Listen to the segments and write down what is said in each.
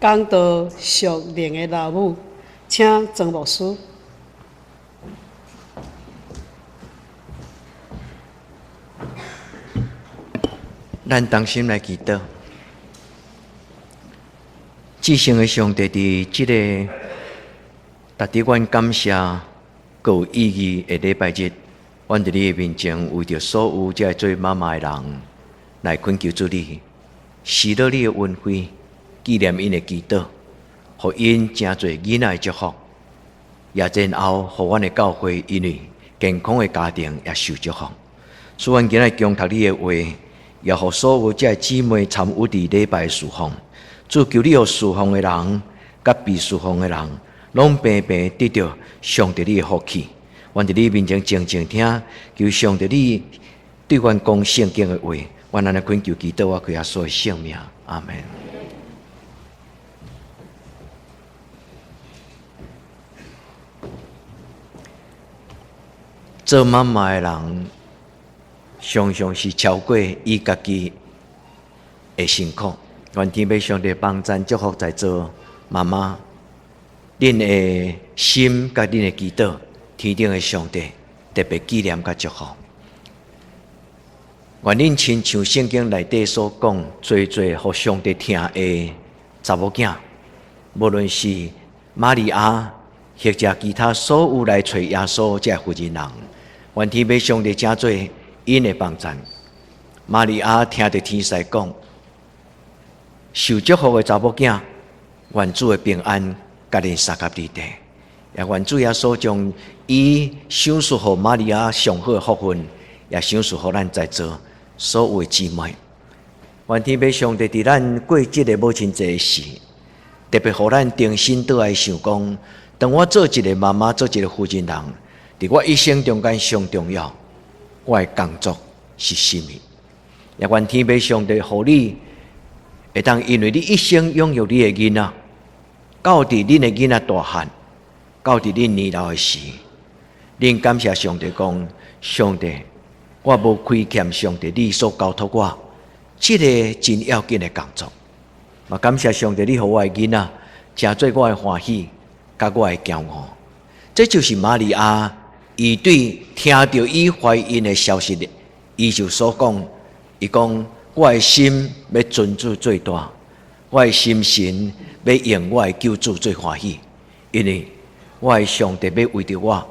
讲道属灵的老母，请曾牧师。咱同心来祈祷，至圣的上帝伫即个值得阮感谢、各有意义的礼拜日，阮伫你的面前，为着所有这做妈妈的人来恳求主你，施到你的恩惠，纪念因的祈祷，互因真侪囡仔的祝福，也然后互阮的教会因为健康的家庭也受祝福。使阮今日强读你的话。也互所有这姊妹参与伫礼拜侍奉，主求你互侍奉的人，甲被侍奉的人，拢平平得到上帝你的福气。阮伫你面前静静听，求上帝你对阮讲圣经的话，阮安尼恳求祈祷，我靠耶稣的圣名，阿门。做妈妈的人，常常是超过伊家己的辛苦，愿天父上帝帮咱祝福在做妈妈，恁的心甲恁的祈祷，天顶的上帝特别纪念甲祝福。愿恁亲像圣经内底所讲，做互上帝听的查某囝，无论是玛利亚或者其他所有来找耶稣这妇人人，愿天父上帝真做因的帮助。玛利亚听着天使讲，受祝福的查某囝，愿主的平安甲恁三甲你地，也愿主耶稣将伊赏赐予玛利亚上好的福分，也赏赐予咱在座所有的姊妹。愿天父上帝伫咱过节的母亲节时，特别互咱定心倒来想讲，当我做一个妈妈，做一个妇人人，伫我一生中间上重要。我的工作是什么？也愿天父上帝互你会当因为你一生拥有你的囡仔，到伫恁的囡仔大汉，到伫恁年老的时，恁感谢上帝讲，上帝，我无亏欠上帝你所交托我这个真要紧的工作。嘛感谢上帝，你互我的囡仔，真做我的欢喜，甲我的骄傲。这就是玛利亚。伊对听到伊怀孕的消息，伊就所讲，伊讲我的心要尊主最大，我的心神要用我的救主最欢喜，因为我的上帝要为着我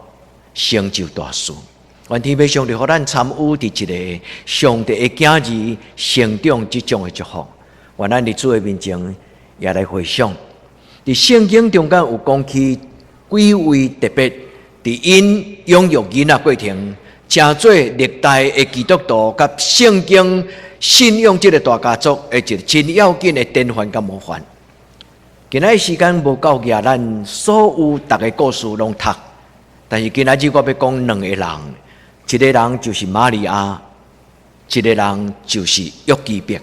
成就大事。愿天父上帝，互咱参与伫一个上帝的囝儿成长即种的祝福。愿咱伫主的面前也来回想，伫圣经中间有讲起几位特别。伫因养育囡仔过程，真做历代的基督徒甲圣经信仰这个大家族的一个真要紧的典范甲模范。今仔时间无够额，咱所有逐个故事拢读，但是今仔日我要讲两个人，一个人就是玛利亚，一个人就是约基别。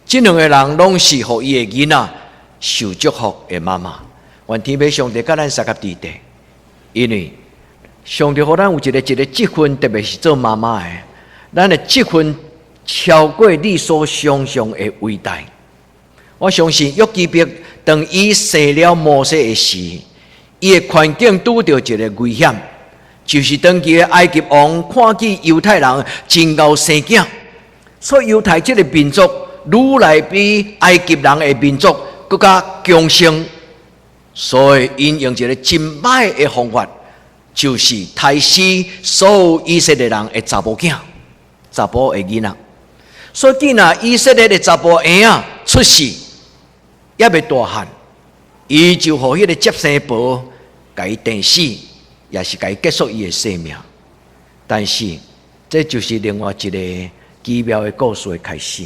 这两个人拢是互伊的囡仔受祝福的妈妈。愿天父上帝甲咱三甲地地。因为上帝互咱有一个积分，特别是做妈妈的，咱的积分超过你所想象的伟大。我相信约基别当伊生了摩西的时，伊的环境拄到一个危险，就是当期的埃及王看见犹太人真够生囝，所以犹太这个民族愈来比埃及人的民族更加强盛。所以，因用一个真歹的方法，就是杀死所有以色列人的查某囝、查甫的囡仔。所以，既然以色列的查甫婴仔出世，也未大汉，伊就互迄个接生婆甲伊电死，也是甲伊结束伊的生命。但是，这就是另外一个奇妙的故事的开始。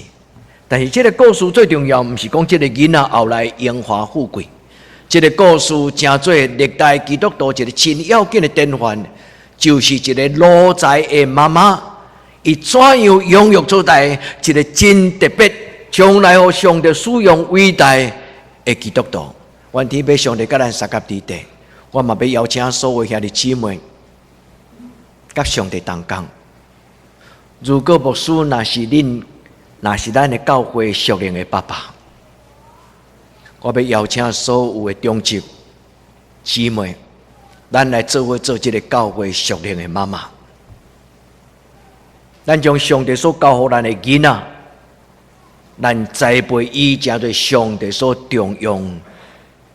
但是，这个故事最重要，毋是讲这个囡仔后来荣华富贵。这个故事真做历代基督徒一个真要紧的典范，就是一个裸财的妈妈，伊怎样养育出来一个真特别，将来互上帝使用伟大的基督徒。愿天父上帝甲咱三甲地地，我嘛要邀请所有兄弟姊妹，甲上帝同工。如果牧师若是咱的教会属灵的爸爸。我要邀请所有的中职姊妹，咱来做伙做这个教会属灵的妈妈。咱将上帝所教予咱的囡仔，咱栽培伊，成做上帝所重用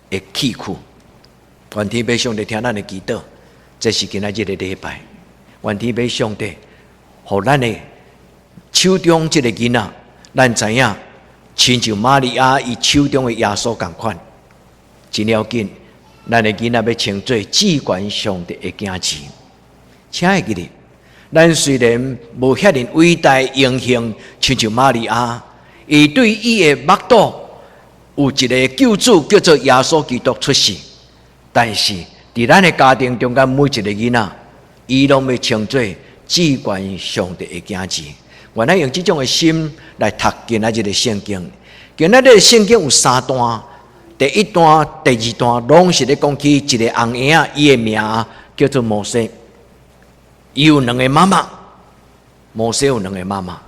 的器具。愿天父上帝听咱的祈祷，这是今仔日的礼拜。愿天父上帝，互咱的手中这个囡仔，咱知影，亲像玛利亚伊手中的耶稣同款。真要紧，咱的囡仔要称做至高上帝的囝子。请会记得，咱虽然无遐尼伟大英雄，亲像玛利亚，伊对伊的目睹有一个救主叫做耶稣基督出世，但是伫咱的家庭中间每一个囡仔，伊拢要称做至高上帝的囝子。原来用这种的心来读今仔日的圣经。今仔日的圣经有3段，第1段、第2段拢是咧讲起一个红婴仔，伊的名叫做摩西。伊有2个妈妈，摩西有2个妈妈，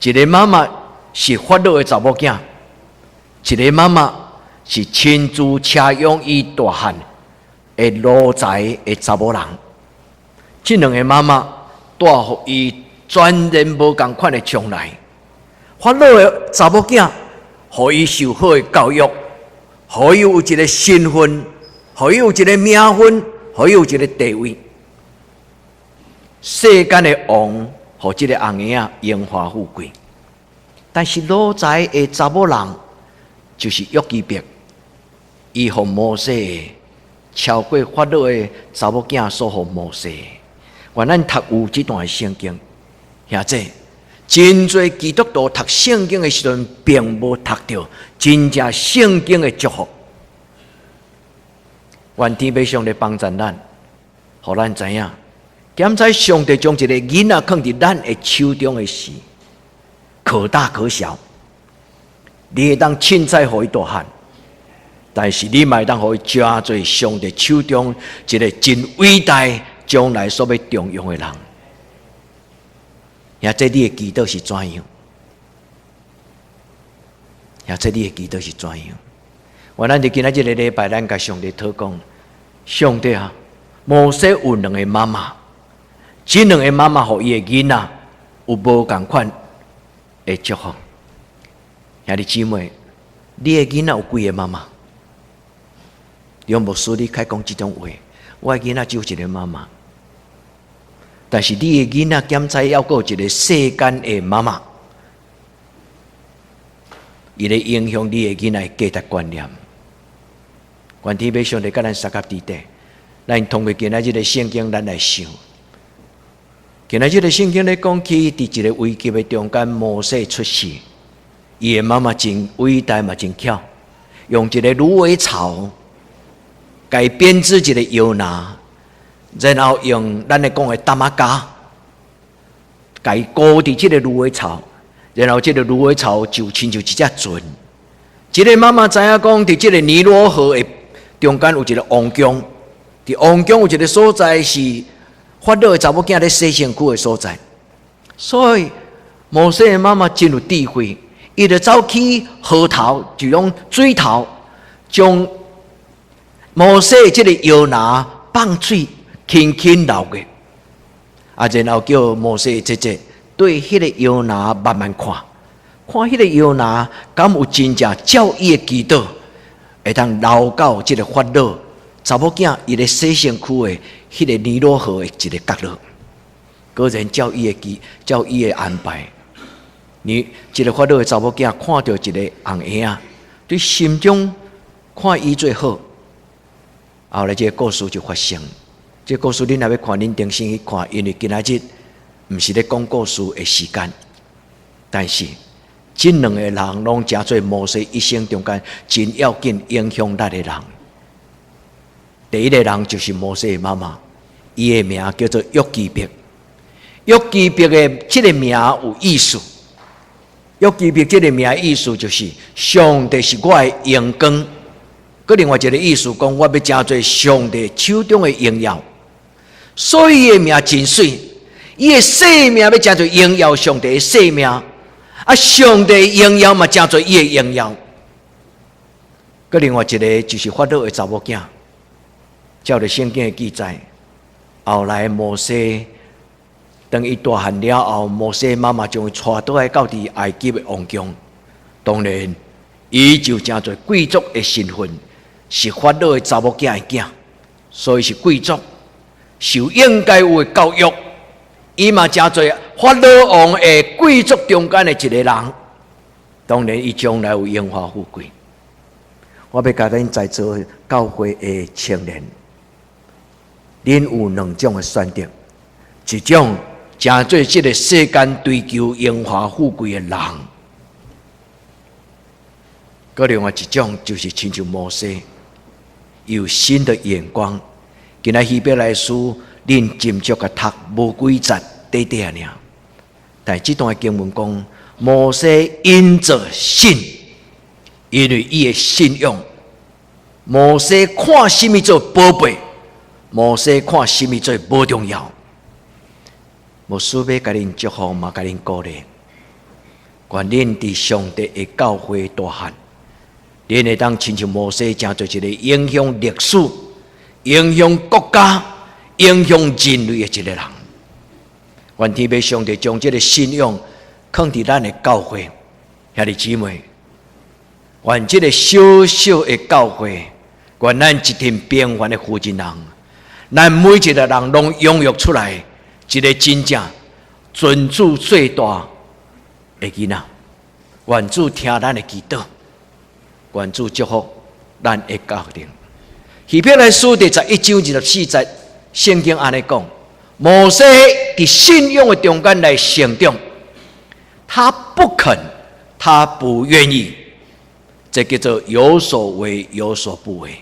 一个妈妈是法老的查某囝，一个妈妈是亲自车养伊大汉的奴才的查某人。这2个妈妈带予伊全然无同款的将来。法老的查某囝，予伊受好的教育，予伊有一个身份，予伊有一个名分，予伊有一个地位。世间的王，予这个红婴仔荣华富贵。但是奴才的查某人，就是约基别，伊予摩西超过法老的查某囝所予摩西。原咱读有这段圣经，兄弟，真侪基督徒读圣经的时阵，并无读到真正圣经的祝福。愿天父上帝帮助咱，互咱知影，检查上帝将一个囡仔放伫咱的手中的事，可大可小。你会当凊彩互伊大汉，但是你嘛会当互伊成做上帝手中一个真伟大将来所要重用的人。也这你的祈祷是怎样？也这你的祈祷是怎样？我咱伫今仔日的礼拜，咱甲上帝讨讲，上帝啊，摩西有2个妈妈，这2个妈妈互伊的囡仔有无同款的祝福。兄弟姊妹，你的囡仔有几个妈妈？用牧师你开讲这种话，我的囡仔只有1个妈妈。但是你的囡仔检查要有一个世间的妈妈，伊咧影响你的囡仔的价值观念。愿天父上帝甲咱三甲伫地，咱通过今仔日的圣经，咱来想。今仔日的圣经咧讲起，伫一个危急的中间，摩西出世，伊的妈妈真伟大嘛，真巧，用一个芦苇草，该编织一个摇篮。然后用咱来讲的大马架，甲伊裹伫这个芦苇草，然后这个芦苇草就亲像一只船。这个妈妈知影讲，伫这个尼罗河的中间有一个王宫，伫王宫有一个所在是法老的查某囝咧洗身躯的所在。所以摩西的妈妈真有智慧，伊就走去河头，就用水头将摩西这个摇篮放水。轻轻流嘅，然后叫摩西姐姐对迄个摇篮慢慢看，看迄个摇篮敢有真正照伊的祈祷，会当流到即个法老查某囝伊咧洗身躯的迄个尼罗河的一个角落，果然照伊的安排，你一个法老的查某囝看到一个红婴仔，对心中看伊最好，后来这个故事就发生。这故事，恁若要看，恁定心去看，因为今仔日毋是咧讲故事的时间，但是这2个人拢成做摩西一生中间真要紧影响咱的人。第1个人就是摩西的妈妈，伊的名叫做约基别。约基别的这个名有意思，约基别这个名的意思就是上帝是我的荣光。佮另外一个意思讲，我要成做上帝手中的荣耀。所以伊的名真水，伊的生命要成做荣耀上帝的生命，上帝的荣耀嘛成做伊的荣耀。佮另外一个就是法老的查某囝，照着圣经的记载，后来摩西当伊大汉了后，摩西妈妈将伊带倒来到伫埃及的王宫。当然，伊就真做贵族的身份，是法老的查某囝的囝，所以是贵族，受应该有的教育。伊嘛真做法老王的贵族中间的一个人。当然，伊将来有荣华富贵。我要甲恁在座教会的青年，恁有两种的选择，一种真做这个世间追求荣华富贵的人，佮另外一种就是亲像摩西，有新的眼光。今仔希伯来书，恁斟酌甲读无几节短短尔，但这段经文讲，摩西因着信，因为伊的信仰，摩西看什么做宝贝，摩西看什么做无重要。牧师要甲恁祝福，嘛甲恁鼓励，愿恁伫上帝的教会大汉，恁会当亲像摩西，成做一个影响历史、影响国家、影响人类的一个人。愿天父上帝将这个信仰放伫咱的教会，兄弟姊妹，愿这个小小的教会，愿咱一群平凡的负责人，咱每一个人拢养育出来一个真正尊主最大的囡仔。愿主听咱的祈祷，愿主祝福咱的家庭。希伯来书第11章24节，圣经安尼讲：摩西伫信仰的中间来成长，他不肯，他不愿意，这叫做有所为有所不为。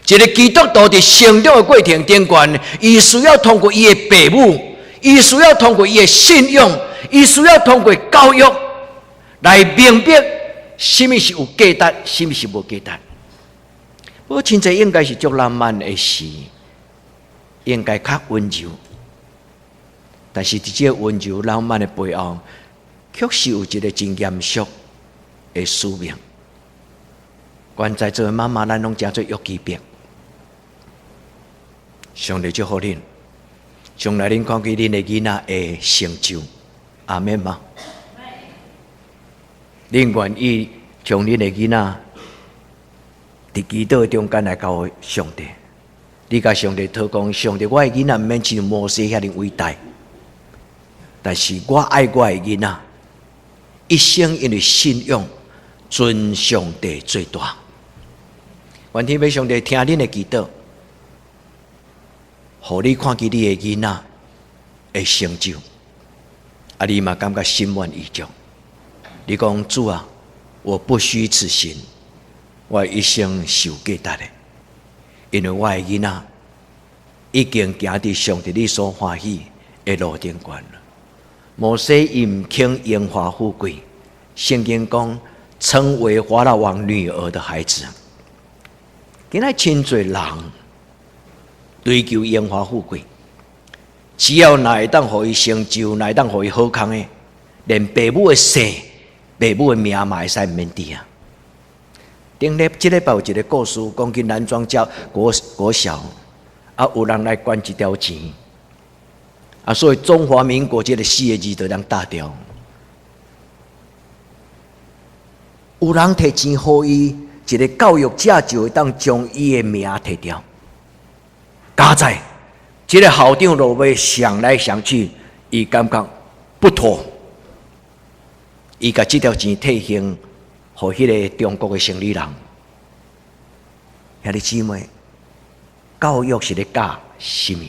一个基督徒伫成长的过程中间，伊需要通过伊的父母，伊需要通过伊的信仰，伊需要通过教育来明白什么是有价值，什么是无价值。不过，亲这应该是足浪漫的事，应该较温柔。但是，伫这温柔浪漫的背后，确实有一个真严肃的使命。愿在座的妈妈，咱拢真做约基别。上帝祝福恁，将来恁看见恁的囡仔的成就，阿免吗？恁愿意将恁的囡仔伫祈祷中间来交上帝？你甲上帝讨讲，上帝，我的囡仔毋免像摩西遐尼伟大，但是我爱我的囡仔，一生因为信仰尊上帝最大。愿天父上帝听恁的祈祷，互你看见你的囡仔的成就，啊，你嘛感觉心满意足。你讲主啊，我不虚此行，我一生受价值的，因为我的囡仔已经行伫上帝你所欢喜的路顶关了。摩西伊唔轻荣华富贵，圣经讲称为法老王女儿的孩子。今仔真侪人追求荣华富贵，只要哪会当互伊成就，哪会当互伊好康的，连父母的姓、父母的名嘛会使毋免记啊。顶礼即礼拜有一个故事，讲去南庄教国小，啊有人来捐一条钱，啊所以中华民国这个4个字就当打掉。有人摕钱互伊，一个教育者就会当将伊的名摕掉。加在这个校长落尾想来想去，伊感觉不妥，伊甲这条钱退还，互迄个中国的生理人。兄弟姊妹，教育是咧教什么？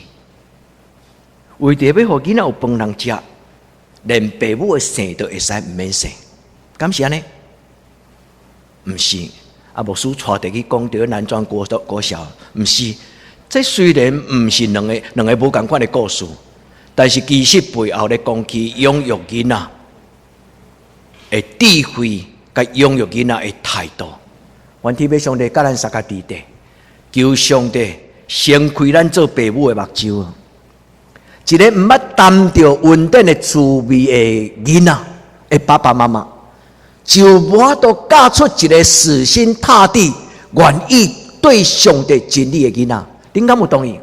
为着要互囡仔有饭通食，连父母的姓都会使毋免姓，敢是安尼？毋是，啊牧师带着去讲到南庄国小，毋是。这虽然毋是两个无同款的故事，但是其实背后咧讲起养育囡仔的智慧，甲养育囡仔的态度。愿天父上帝甲咱三个弟弟，求上帝先开咱做父母的目睭，一个毋捌担着稳定的滋味的囡仔的爸爸妈妈，就无法度教出一个死心塌地、愿意对上帝尽力的囡仔，恁敢有同意？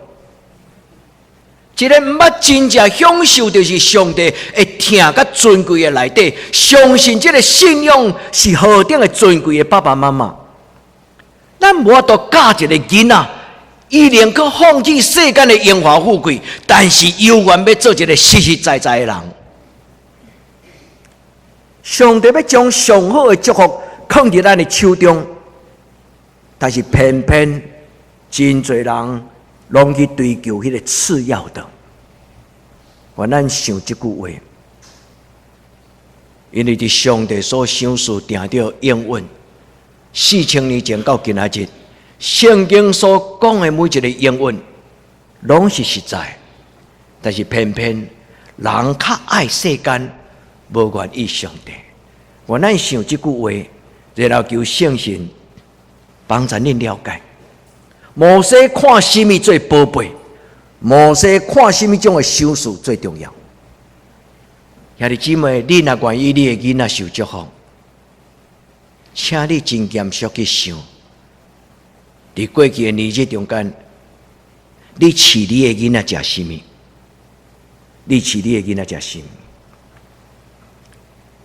一个毋捌真正享受就是上帝会听甲尊贵的内底，相信这个信仰是何等的尊贵的爸爸妈妈。咱无法度教一个囡仔，伊宁可放弃世间的荣华富贵，但是犹原要做一个实实在在的人。上帝要将上好的祝福放伫咱的手中，但是偏偏真侪人拢去追求迄个次要的。我咱想这句话，因为伫上帝所想事定着应允，4000年前到今仔日，圣经所讲的每一个应允，拢是实在，但是偏偏人较爱世间，无愿意上帝。我咱想这句话，然后求圣神帮助恁了解。摩西看什么最宝贝？摩西看什么种的修事最重要？兄弟姊妹，你若愿意你的囡仔受祝福，请你真严肃去想，伫过去的年日中间，你饲你的囡仔食什么？你饲你的囡仔食什么？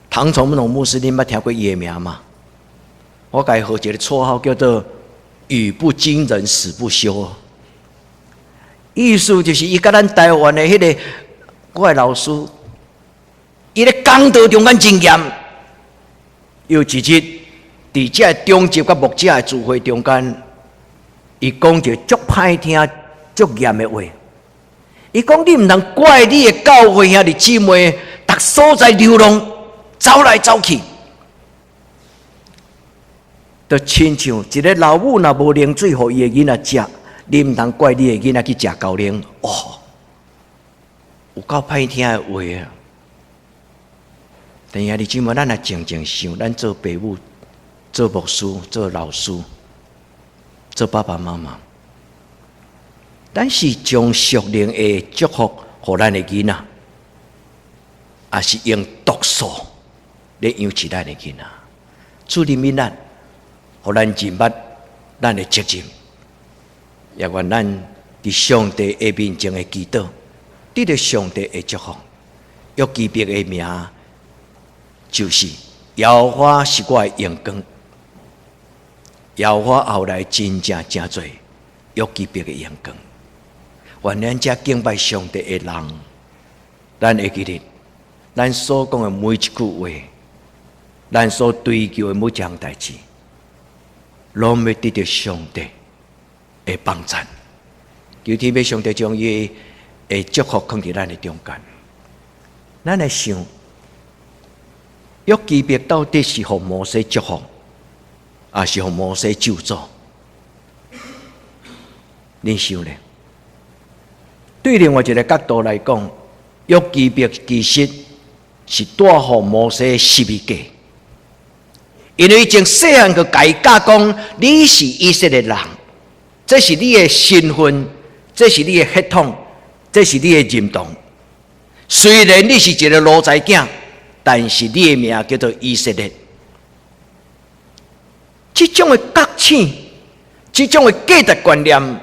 唐崇荣牧师，恁捌听过伊的名吗？我给伊号一个绰号叫做“语不惊人死不休”，意思就是伊甲咱台湾的迄个我的老师，伊咧讲道中间真严。有一日，伫这中级甲牧者的聚会中间，伊讲一个足歹听、足严的话。伊讲：你唔通怪你的教会兄弟姊妹，逐所在流浪。走来走去，就亲像一个老母若无冷水，互伊的囡仔食，你唔通怪你的囡仔去食高粱。哦，有够歹听的话啊！但是你姊妹，咱来静静想，咱做父母、做牧师、做老师、做爸爸妈妈，咱是将属灵的祝福互咱的囡仔，还是用毒素？咧养起咱的囡仔，主怜悯咱，互咱认捌咱的责任，也愿咱伫上帝的面前的祈祷，得到上帝的祝福。约基别的名就是耶和华是我的阳光，耶和华后来真正多约基别的阳光。愿咱这敬拜上帝的人，咱会记得，咱所讲的每一句话。咱所追求的每一项代志，拢要得到上帝的帮助。求天父上帝将伊的祝福放伫咱的中间。咱来想，约基别到底是互摩西祝福，还是互摩西咒诅？恁想咧？对另外一个角度来讲，约基别其实是带互摩西12诫。因为从细汉就甲伊教讲，你是以色列人，这是你的身份，这是你的血统，这是你的认同。虽然你是一个奴才囝，但是你的名叫做以色列。这种的觉醒，这种的价值观念，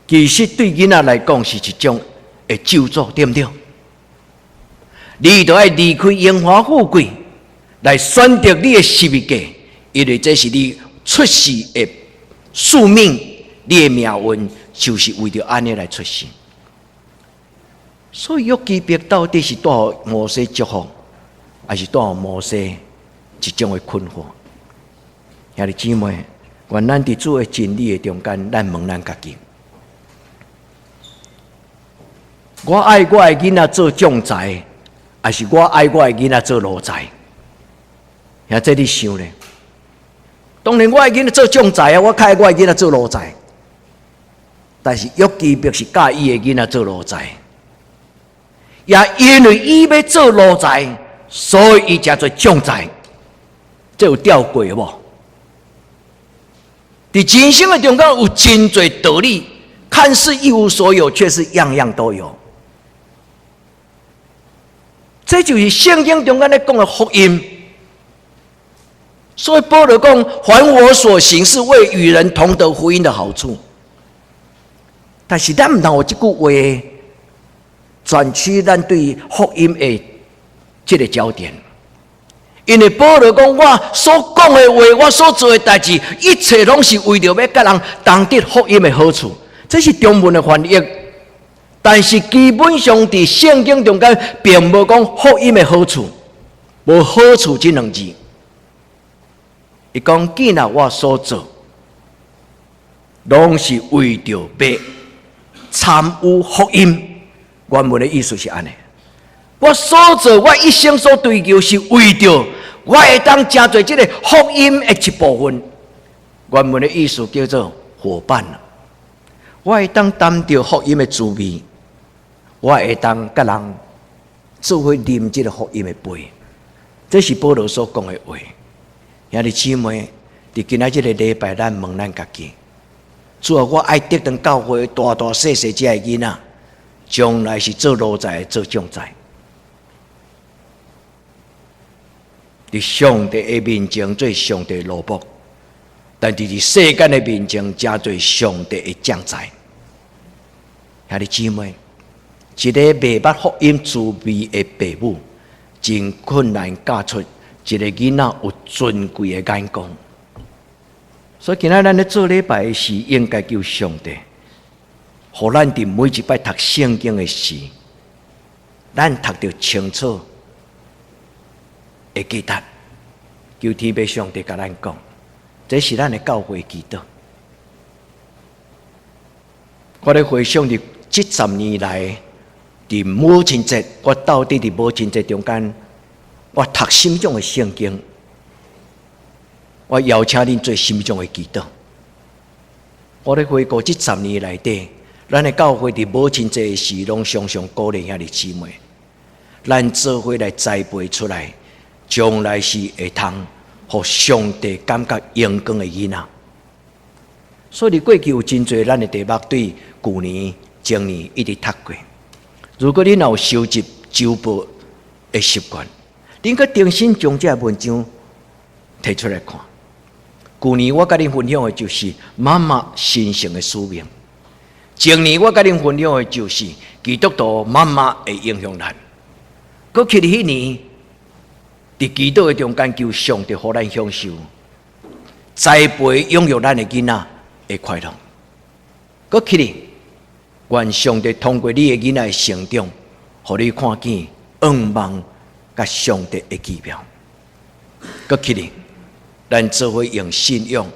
其实对囡仔来讲是一种的咒诅，对不对？你就要离开荣华富贵。来选择你的12诫，因为这是你出世的使命，你的命运就是为着安尼来出世。所以约基别到底是带摩西祝福，还是带摩西一种的困惑？兄弟姊妹，愿咱伫主的真理的中间，咱问咱家己：我爱我的囡仔做将才，还是我爱我的囡仔做奴才？也这你想咧，当然我的囡仔做将才啊，我较爱我的囡仔做奴才。但是约基别是教伊的囡仔做奴才，也因为伊要做奴才，所以伊才做将才。这有吊诡无？伫人生的中间有真侪道理，看似一无所有，却是样样都有。这就是圣经中间咧讲的福音。所以保罗讲，凡我所行是为与人同得福音的好处。但是咱唔通有这句话转取咱对福音的这个焦点，因为保罗讲，我所讲的话，我所做的代志，一切拢是为着要甲人同得福音的好处。这是中文的翻译，但是基本上在圣经中间并无讲福音的好处，无好处这两字。伊讲，既然我所做，拢是为着要参与福音。原文的意思是安尼：我所做，我一生所追求，是为着我会当成做这个福音的一部分。原文的意思叫做伙伴。我会当担着福音的滋味，我会当甲人做伙啉这个福音的杯。这是保罗所讲的话。兄弟姊妹，伫今仔这个礼拜，咱问咱家己：主啊，我爱得当教会大大细细这个囡仔，将来是做奴才，做将才。伫上帝的面前做上帝的奴仆，但是伫世间的面前加做上帝的将才。兄弟姊妹，一个未捌福音滋味的父母，真困难教出一个囡仔有尊贵的眼光。所以今仔咱咧做礼拜的时，应该求上帝，互咱伫每一摆读圣经的时，咱读得清楚，会记得。求天父上帝甲咱讲，这是咱的教会祈祷。我咧回想伫这10年来，伫母亲节，我到底伫母亲节中间，我读心中的圣经，我邀请恁做心中的祈祷。我咧回顾这10年内底，咱的教会伫母亲节的时，拢常常鼓励兄弟姊妹，咱做伙来栽培出来，将来是会通互上帝感觉荣光的囡仔。所以过去有真侪咱的题目对去年、前年一直读过。如果恁有收集周报的习惯，恁可重新将这文章提出来看。去年我甲恁分享的就是妈妈神圣的使命，前年我甲恁分享的就是基督徒妈妈的影响力。搁去迄年，伫基督的中间求上帝互咱享受栽培养育咱的囡仔的快乐。搁去哩，愿上帝通过你的囡仔的成长，互你看见愿望甲上帝的奇妙。搁去哩，咱做伙用信仰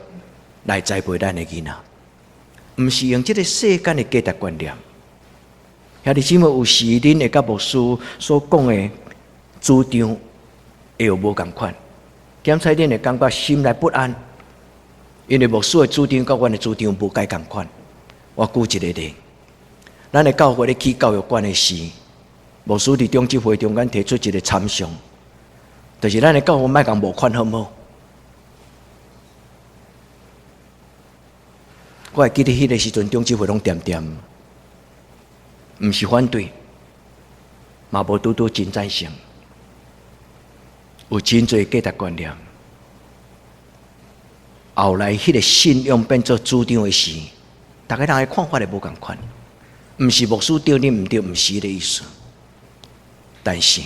来栽培咱的囡仔，毋是用这个世间的价值观念。兄弟姊妹，有时恁会甲牧师所讲的主张会有无共款，检查恁会感觉心内不安，因为牧师的主张甲阮的主张无解共款。我举一个例，咱的教会咧起教育馆的时，牧师伫中执会中间提出一个参详，就是咱的教会莫共募款好唔好？我会记得迄个时阵，中执会拢点点，毋是反对，嘛无拄拄真赞成，有真侪价值观念。后来迄个信仰变做主张的时，大家人的看法也无共款，毋是牧师对恁毋对，毋是迄个意思。但是，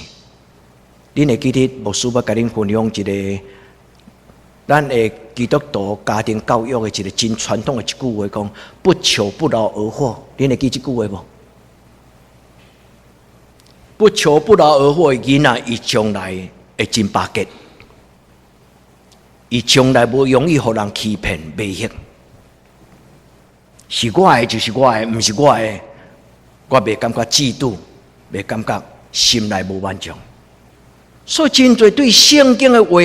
恁会记得牧师要甲恁分享一个咱的基督徒家庭教育的一个真传统的一句话，讲不求不劳而获。恁会记这句话无？不求不劳而获的囡仔，伊将来会真巴结，伊将来无容易互人欺骗迷惑。是我的就是我的，毋是我的，我袂感觉嫉妒，袂感觉心内无满足。所以真侪对圣经的话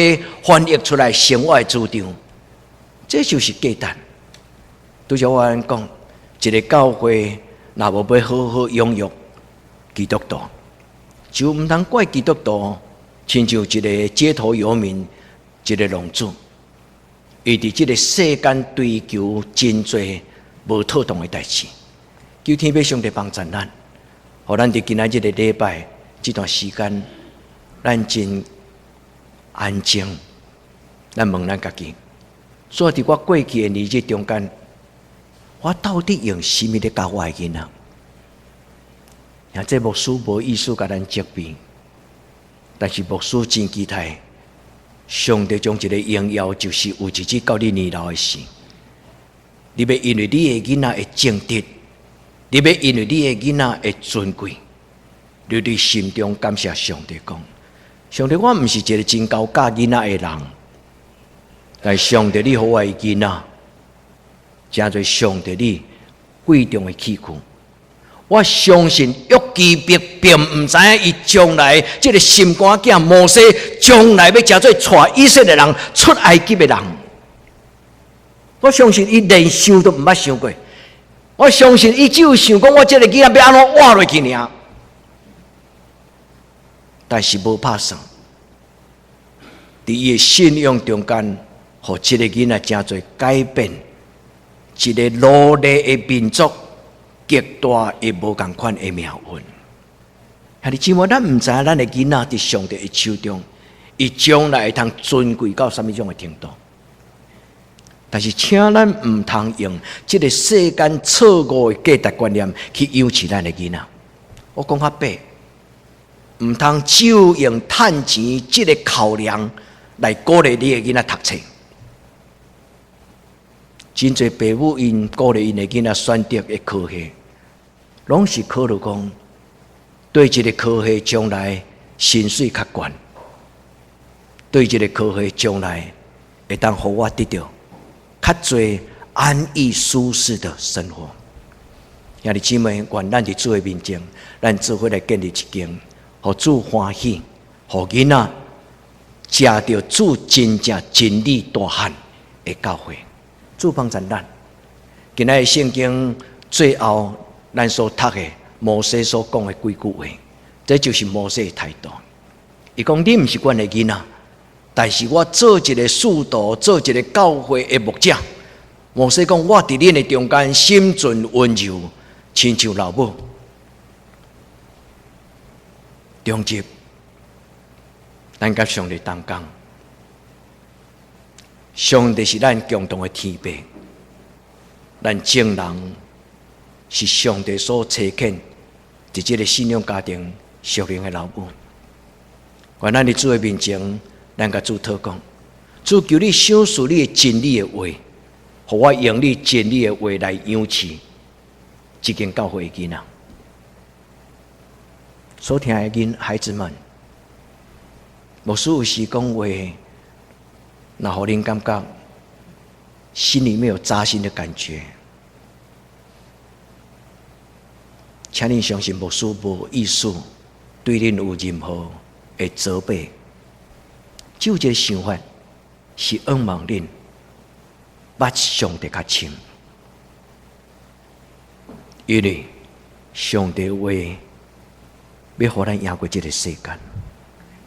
翻译出来生活的主张，这就是价值。拄则我讲，一个教会若无要好好养育基督徒，就毋通怪基督徒，亲像一个街头游民，一个浪子，伊伫即个世间追求真侪无妥当的代志。求天父上帝帮助咱，互咱伫今仔日的礼拜这段时间，咱真安静，咱问咱家己，所以伫我过去的日子中间，我到底用什么咧教我的囡仔？这牧师无意思甲咱责备，但是牧师真期待，上帝将一个荣耀，就是有一日到你年老的时，你要因为你的囡仔的正直，你要因为你的囡仔的尊贵，你伫心中感谢上帝讲：上帝，我毋是一个真高教囡仔的人，但上帝你予我的囡仔，真侪上帝你贵重的器具。我相信约基别并唔知影伊将来这个心肝囝摩西将来要真做带以色列人出埃及的人。我相信伊连想都唔捌想过。我相信伊只有想讲我这个囡仔要安怎活落去尔。但是无拍算，伫伊的信仰中间，互这个囡仔真侪改变，一个奴隶的民族。极大也无共款的命运，兄弟姊妹，咱唔知影咱的囡仔伫上帝的手中，伊将来会通尊贵到什么种的程度？但是，请咱唔通用这个世间错误的价值观念去养起咱的囡仔。我讲较白，唔通只有用趁钱这个考量来鼓励你的囡仔读册。真侪父母因鼓励因的囡仔选择的科系，拢是考虑讲对这个科系将来薪水较悬，对这个科系将来会当互我得到较侪安逸舒适的生活。兄弟姊妹，愿咱伫主的面前，咱做伙来建立一间，互主欢喜，互囡仔食到主真正真理大汉的教会。主帮助咱，今仔日圣经最后咱所读的摩西所讲的几句话，这就是摩西的态度。伊讲：你毋是阮的囡仔，但是我做一个使徒，做一个教会的牧者。摩西讲：我伫恁的中间，心存温柔，亲像老母，忠直。咱甲上帝同工。上帝是咱共同的天父，咱众人是上帝所差遣，伫这个信仰家庭属灵的老母。愿咱伫主的面前，咱甲主祷告，主求你赏赐你的真理的话，互我用你真理的话来养起这间教会的囡仔。所听的孩子们，牧师有时讲话。那互恁感觉心里面有扎心的感觉，请恁相信牧师无意思对恁有任何的责备，只有一个想法是仰望恁捌上帝较深，因为上帝话要互咱赢过这个世间，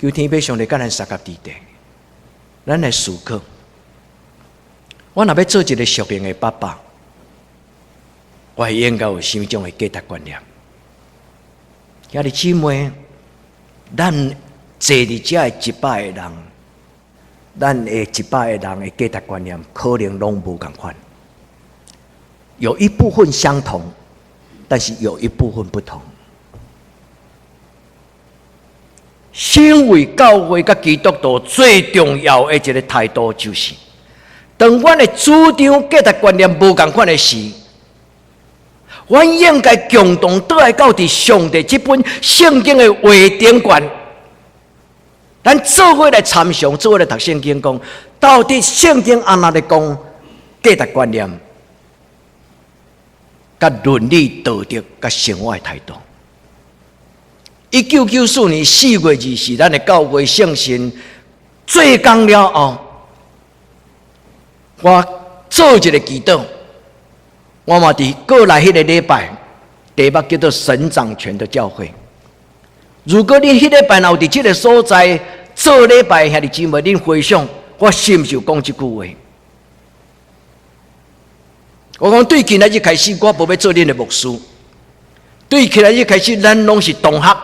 求天父上帝甲咱三角地带。咱来思考，我若要做一个属灵的爸爸，我会应该有什么种的价值观念？兄弟姊妹，咱坐伫遮的100个人，咱的100个人的价值观念可能拢无共款，有一部分相同，但是有一部分不同。身为教会甲基督徒最重要的一个态度，就是当阮的主张价值观念无共款的时，阮应该共同倒来到伫上帝这本圣经的话顶悬，咱做伙来参详，做伙来读圣经，讲到底圣经安怎咧讲价值观念、甲伦理道德、甲生活的态度。1994年4月2日，咱的教会圣神做工了后，我做一个祈祷，我嘛伫过来迄个礼拜，题目叫做神掌权的教会。如果恁迄礼拜有伫这个所在做礼拜，兄弟姊妹，恁回想，我心就讲这句话。我讲对今仔日开始，我无要做恁的牧师。对今仔日开始，咱拢是同学。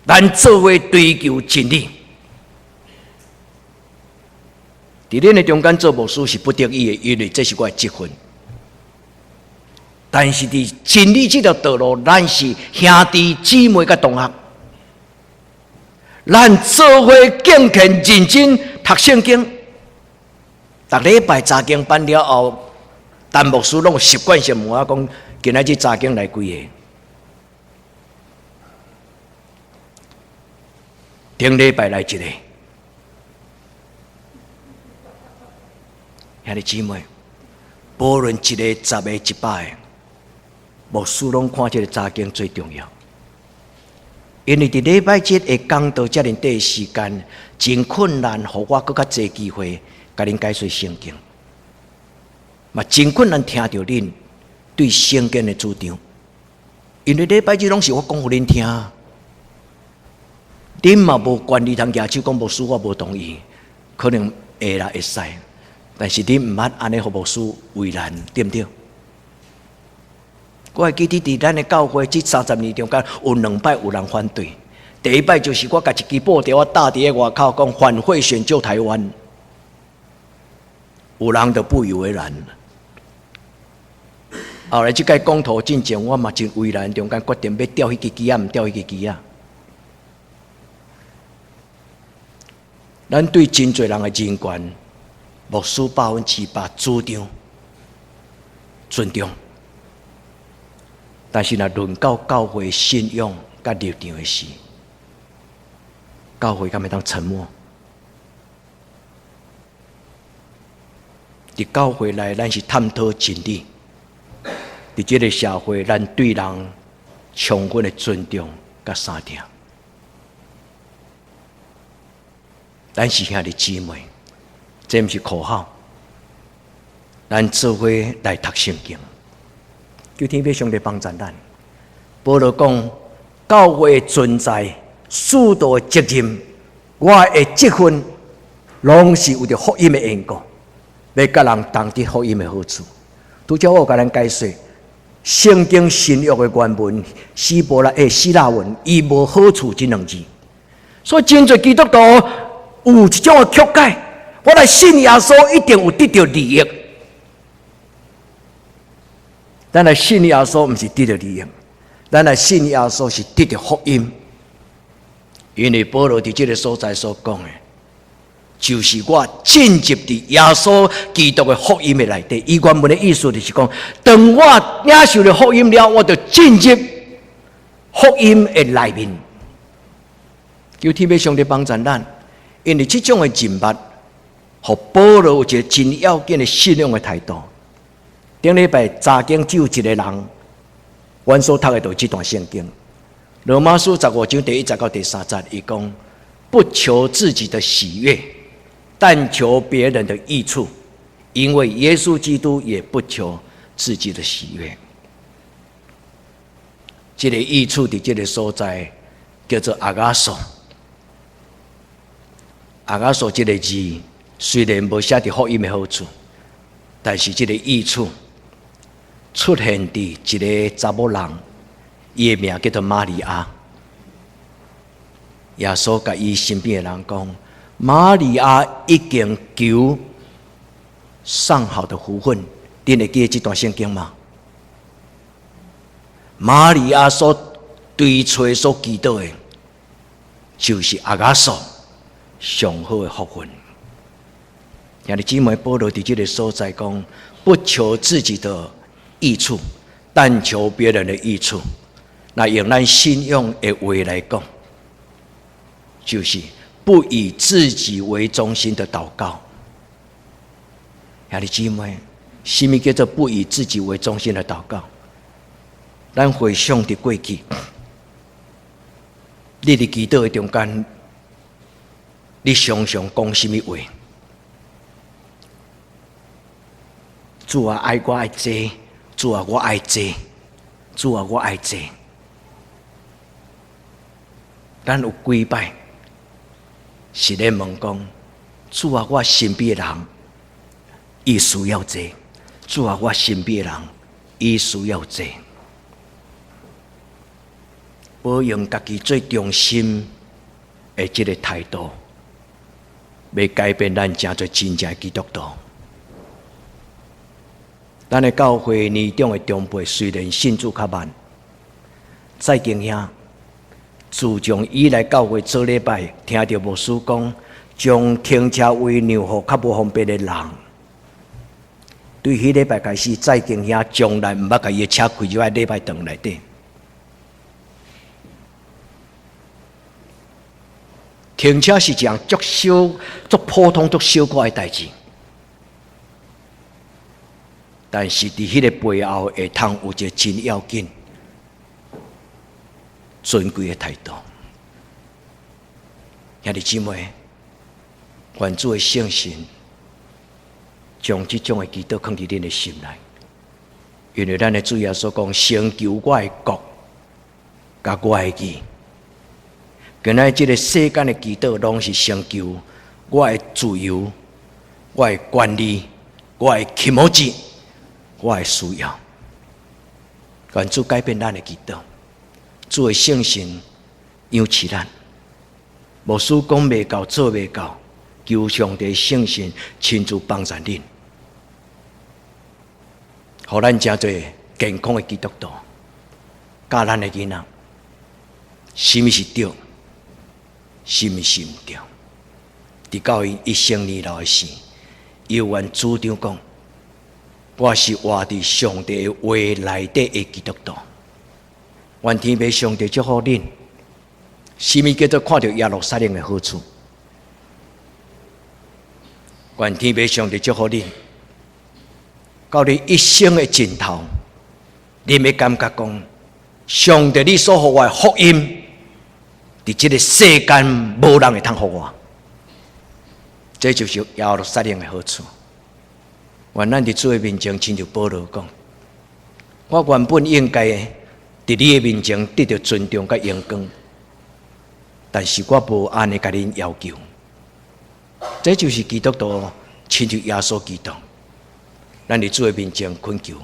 咱做伙追求真理，伫恁的中间做牧师是不得已的，因为这是我的职分。但是伫真理这条道路，咱是兄弟姊妹甲同学，咱做伙敬虔认真读圣经。逐礼拜查经班了后，但牧师拢有习惯性问我讲，今仔日查经来几个？顶礼拜来一个。兄弟姊妹，无论一个、10个、100个，牧师拢看这个查经最重要。因为伫礼拜节会讲到遮尔短的时间，真困难，互我更较侪机会，甲恁解说圣经。嘛，真困难听到恁对圣经的主张，因为礼拜节拢是我讲互恁听，恁嘛无权利通举手讲牧师我无同意，可能会啦会使。但是你毋捌安尼，互牧师为难，对不对？我会记得伫咱的教会这30年中间，有2摆有人反对。第一摆就是我甲一支布条，我搭伫个外口讲反贿选救台湾，有人就不以为然。后来即届公投进前，我嘛真为难，中间决定要调迄支旗啊，毋调迄支旗啊。咱对真侪人的人权。牧师100%主张、尊重，但是若论到教会信仰甲立场的事，教会敢会当沉默？伫教会内，咱是探讨真理；伫这个社会，咱对人充分的尊重甲三听。咱是兄弟姊妹。这不是口号，咱做伙来读圣经，求天父上帝帮助咱。保罗讲，教会的存在、使徒的责任、我的职分，拢是为着福音的缘故，要甲人同得福音的好处。拄则我有甲咱解说，圣经新约的原文希腊文，伊无好处这2字，所以真侪基督徒有一种的曲解。我来信耶稣一定有得到利益，咱来信耶稣不是得到利益，咱来信耶稣是得到福音。因为保罗伫这个所在所讲的，就是我进入伫耶稣基督的福音的内底。伊原文的意思就是讲，当我领受了福音了，我就进入福音的内面。求天父上帝帮助咱，因为这种的人物。互保罗有一个真要紧的信仰的态度。顶礼拜查经只有一个人，阮所读的就是这段圣经。罗马书15章第1节到第3节，伊讲：不求自己的喜悦，但求别人的益处，因为耶稣基督也不求自己的喜悦。这个益处伫这个所在叫做阿嘎索。阿嘎索这个字。虽然无写伫福音的好处，但是这个益处出现伫一个查某人，伊的名叫做玛利亚。耶稣甲伊身边的人讲：玛利亚已经求上好的福分。恁会记得这段圣经吗？玛利亚所追找、所祈祷的，就是阿嘎索上好的福分。兄弟姊妹，保罗伫这个所在讲，不求自己的益处，但求别人的益处。那用咱信仰的话来讲，就是不以自己为中心的祷告。兄弟姊妹，什么叫做不以自己为中心的祷告？咱回想伫过去，你伫祈祷的中间，你常常讲什么话？主啊，爱我爱这，主啊，我爱这，主啊，我爱这。咱有几摆是咧问讲，主啊，我身边的人，伊需要这；主啊，我身边的人，伊需要这。保用家己最中心的这个态度要改变咱真侪真正的基督徒。咱的教会年长的长辈虽然信主较慢，再敬兄，自从伊来教会做礼拜，听到牧师讲，将停车位让予较无方便的人。对迄礼拜开始，再敬兄从来毋捌甲伊的车开入来礼拜堂内底。停车是一件足小、足普通、足小可的代志，但是伫迄个背后会通有一个真要紧、尊贵的态度。兄弟姊妹，愿主的圣神将这种的祈祷放伫恁的心内，因为咱的主耶稣讲：成就我的国，甲我的义。今仔这个世间的祈祷，拢是成就我的自由、我的权利、我的气毛子、我的需要。愿主改变咱的祈祷，主的圣神养起咱。牧师讲未到，做未到，求上帝圣神亲自帮助恁，互咱真侪健康的基督徒，教咱的囡仔，什么是对，什么是毋对。伫到伊一生年老的时，犹原主张讲，我是活伫上帝的话内底的基督徒。愿天父上帝祝福恁。什么叫做看到耶路撒冷的好处？愿天父上帝祝福恁，到你一生的尽头，你要感觉讲，上帝你所予我的福音，伫这个世间无人会通予我。这就是耶路撒冷的好处。愿咱伫主的面前，亲像保罗讲，我原本应该伫你的面前得到尊重甲荣光。但是我无安尼甲恁要求，这就是基督徒亲像耶稣基督，咱伫主的面前恳求。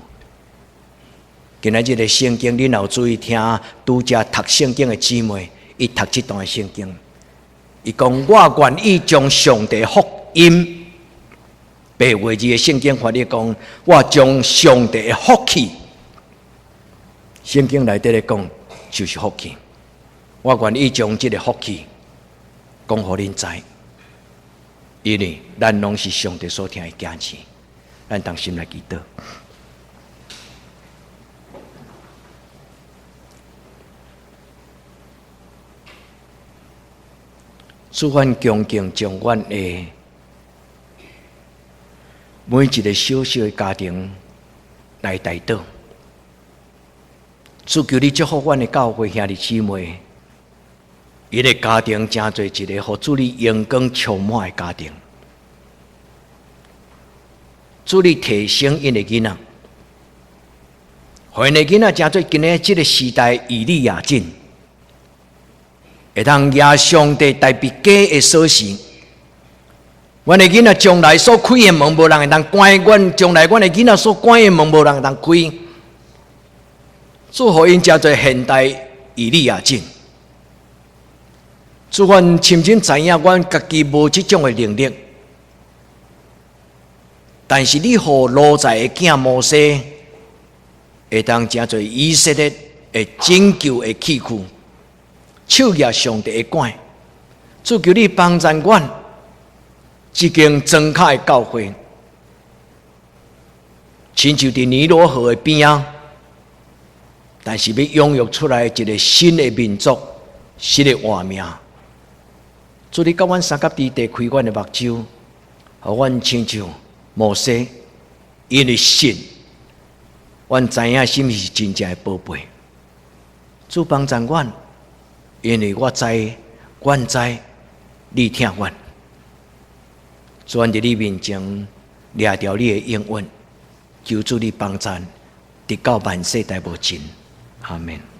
今仔日的圣经，恁有注意听拄则读圣经的姊妹，伊读这段的圣经，伊讲我愿意将上帝福音，白话字的圣经翻译讲，我将上帝的福气，圣经内底咧讲就是福气。我愿意将这个福气讲予恁知，因为咱拢是上帝所听的家子，咱同心来祈祷。主，阮恭敬将阮的每一个小小的家庭来带到，主求你祝福阮的教会兄弟姊妹。伊个家庭真侪一个互主你阳光充满的家庭，主你提升因的囡仔，互因的囡仔真侪今日这个时代以利亚进，会通亚上帝代笔家的锁匙。阮的囡仔将来所开的门，无人会当关；阮将来阮的囡仔所关的门，无人会当开。主互因真侪现代以利亚进。主，阮深深知影，阮家己无这种的能力，但是你予罗在的囝摩西，会当真侪以色列的拯救的器具，手握上帝的管。主求你帮助阮，一间庄卡的教会，亲像伫尼罗河的边仔，但是要养育出来一个新的民族，新的画面。主，你甲阮三角地地开阮的目睭，互阮亲像摩西，因为信，阮知影什么是真正的宝贝。主帮助阮，因为我知，阮知，你听阮。主，阮伫你面前掠着你的应允，求主你帮助，直到万世代无尽。阿门。